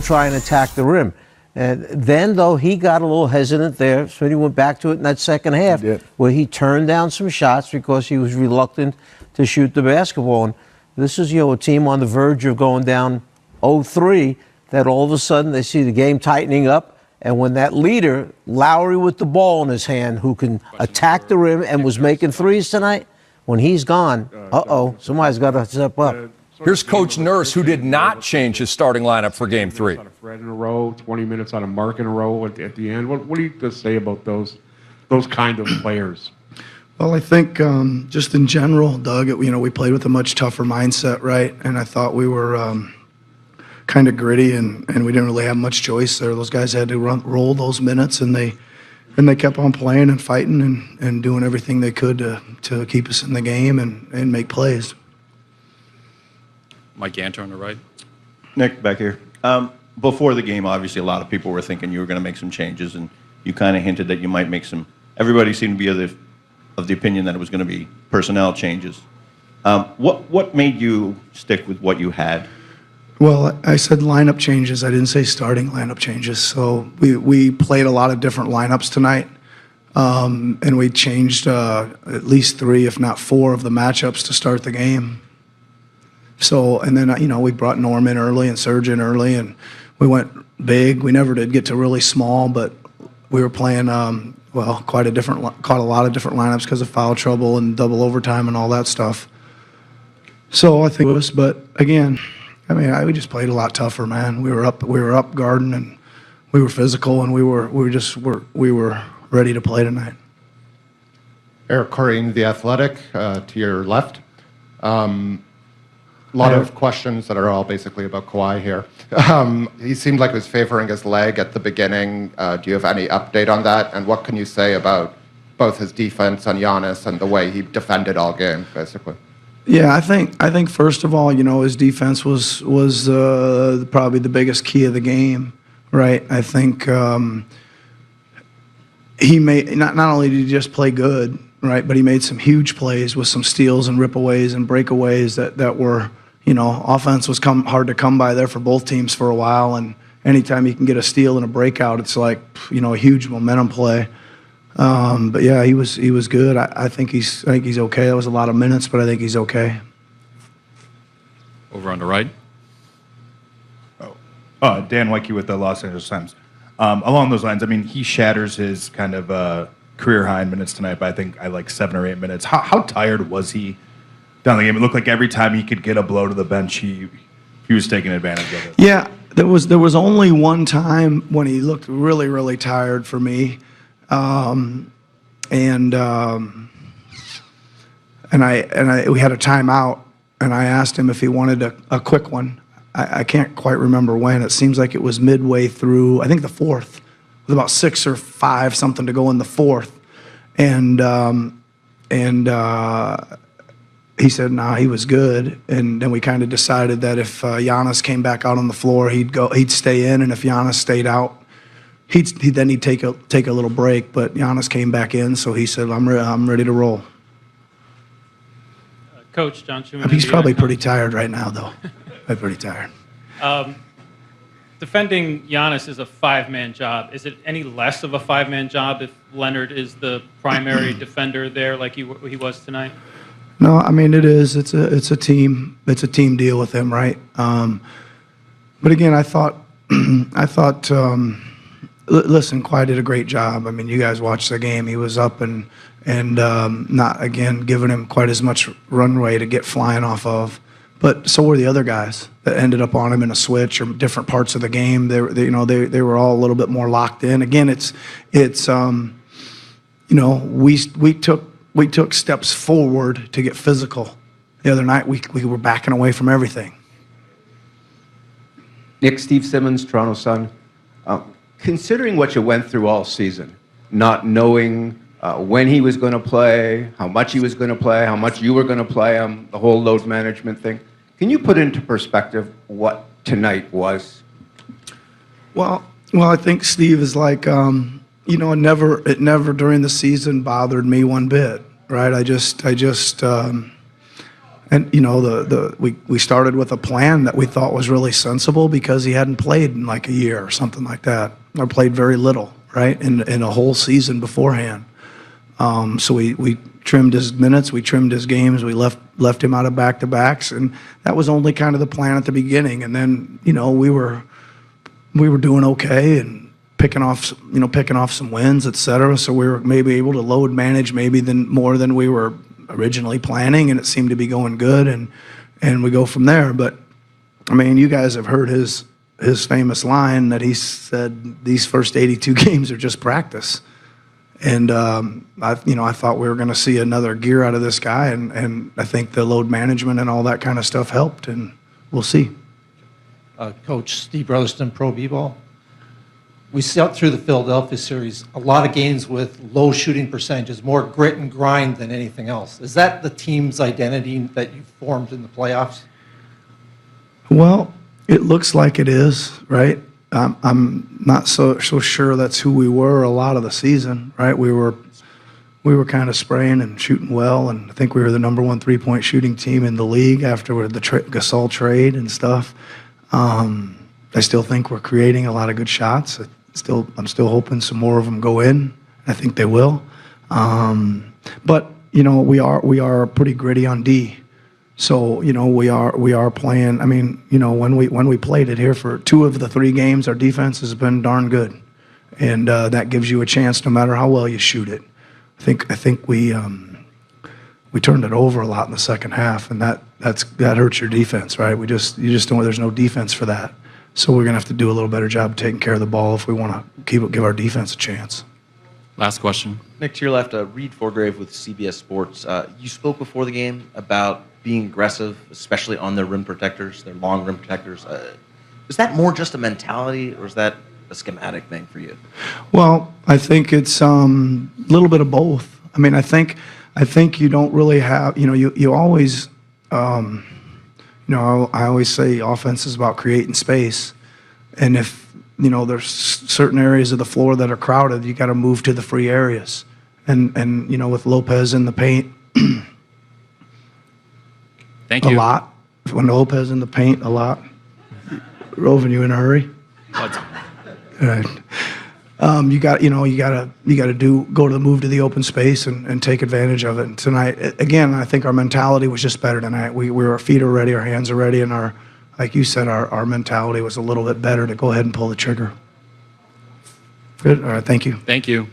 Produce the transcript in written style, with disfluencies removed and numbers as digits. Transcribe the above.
try and attack the rim. And then, though, he got a little hesitant there, so he went back to it in that second half, where he turned down some shots because he was reluctant to shoot the basketball. And this is, a team on the verge of going down 0-3, that all of a sudden they see the game tightening up, and when that leader, Lowry with the ball in his hand, who can attack the rim and was making threes tonight, when he's gone, somebody's got to step up. Here's Coach Nurse, who did not change his starting lineup for Game 3. On a Fred in a row, 20 minutes on a Mark in a row at the end. What do you just say about those kind of players? Well, I think just in general, Doug, we played with a much tougher mindset, right? And I thought we were kind of gritty, and we didn't really have much choice there. Those guys had to roll those minutes, and they kept on playing and fighting and doing everything they could to keep us in the game and make plays. Mike Ganter on the right. Nick, back here. Before the game, obviously, a lot of people were thinking you were going to make some changes, and you kind of hinted that you might make some. Everybody seemed to be of the opinion that it was going to be personnel changes. What made you stick with what you had? Well, I said lineup changes. I didn't say starting lineup changes. So we played a lot of different lineups tonight, and we changed at least 3, if not 4, of the matchups to start the game. So, and then, we brought Norm in early and Serge in early, and we went big. We never did get to really small, but we were playing, caught a lot of different lineups because of foul trouble and double overtime and all that stuff. So I think it was, but again, we just played a lot tougher, man. We were up guarding, and we were physical, and we were ready to play tonight. Eric Corrine, The Athletic, to your left. A lot of questions that are all basically about Kawhi here. He seemed like he was favoring his leg at the beginning. Do you have any update on that? And what can you say about both his defense on Giannis and the way he defended all game, basically? Yeah, I think first of all, his defense was probably the biggest key of the game, right? I think he made not only did he just play good, right, but he made some huge plays with some steals and ripaways and breakaways that were, offense was hard to come by there for both teams for a while. And anytime you can get a steal and a breakout, it's like, a huge momentum play. But yeah, he was good. I think he's okay. That was a lot of minutes, but I think he's okay. Over on the right. Dan Weinke with the Los Angeles Times. Along those lines, he shatters his kind of career high in minutes tonight, but I think I like 7 or 8 minutes. How tired was he down the game? It looked like every time he could get a blow to the bench, he was taking advantage of it. Yeah, there was only one time when he looked really, really tired for me. We had a timeout, and I asked him if he wanted a quick one. I can't quite remember when. It seems like it was midway through, I think the fourth, with about 6 or 5 something to go in the fourth, and he said nah, he was good. And then we kind of decided that if Giannis came back out on the floor, he'd stay in, and if Giannis stayed out, he'd take a little break. But Giannis came back in, so he said, I'm ready to roll. Coach John Schumann. He's probably pretty tired right now, though. Pretty tired. Defending Giannis is a 5-man job. Is it any less of a 5-man job if Leonard is the primary defender there, like he was tonight? No, it is. It's a team. It's a team deal with him, right? But again, I thought. Listen, Kawhi did a great job. You guys watched the game. He was up and not, again, giving him quite as much runway to get flying off of. But so were the other guys that ended up on him in a switch or different parts of the game. They were all a little bit more locked in. Again, we took steps forward to get physical. The other night we were backing away from everything. Nick, Steve Simmons, Toronto Sun. Considering what you went through all season, not knowing when he was going to play, how much he was going to play, how much you were going to play him, the whole load management thing, can you put into perspective what tonight was? Well, I think Steve is like, it never during the season bothered me one bit, right? And And we started with a plan that we thought was really sensible because he hadn't played in like a year or something like that, or played very little, right, in a whole season beforehand. So we trimmed his minutes, we trimmed his games, we left him out of back-to-backs, and that was only kind of the plan at the beginning. And then we were doing okay and picking off some wins, et cetera. So we were maybe able to load manage more than we were originally planning, and it seemed to be going good, and we go from there. But I mean, you guys have heard his famous line that he said these first 82 games are just practice. And I thought we were going to see another gear out of this guy, and I think the load management and all that kind of stuff helped, and we'll see. Coach Steve Brotherston, Pro B-Ball. We saw through the Philadelphia series a lot of games with low shooting percentages, more grit and grind than anything else. Is that the team's identity that you formed in the playoffs? Well, it looks like it is, right? I'm not so sure that's who we were a lot of the season, right? We were kind of spraying and shooting well, and I think we were the number one three-point shooting team in the league after the Gasol trade and stuff. I still think we're creating a lot of good shots. I'm still hoping some more of them go in. I think they will. But we are pretty gritty on D. So we are playing. I mean, when we played it here for 2 of the 3 games, our defense has been darn good, and that gives you a chance no matter how well you shoot it. I think we turned it over a lot in the second half, and that hurts your defense, right? You just don't. There's no defense for that. So we're gonna have to do a little better job of taking care of the ball if we want to give our defense a chance. Last question. Nick, to your left, Reed Forgrave with CBS Sports. You spoke before the game about being aggressive, especially on their rim protectors, their long rim protectors. Is that more just a mentality, or is that a schematic thing for you? Well, I think it's a little bit of both. I mean, I think you don't really have, you always, I always say offense is about creating space, and if there's certain areas of the floor that are crowded, you got to move to the free areas, and with Lopez in the paint. Thank you. A lot. When Lopez in the paint, a lot. Rovin, you in a hurry? What? You got to go to the move to the open space and take advantage of it. And tonight, again, I think our mentality was just better tonight. Our feet are ready, our hands are ready, and like you said, our mentality was a little bit better to go ahead and pull the trigger. Good. All right. Thank you. Thank you.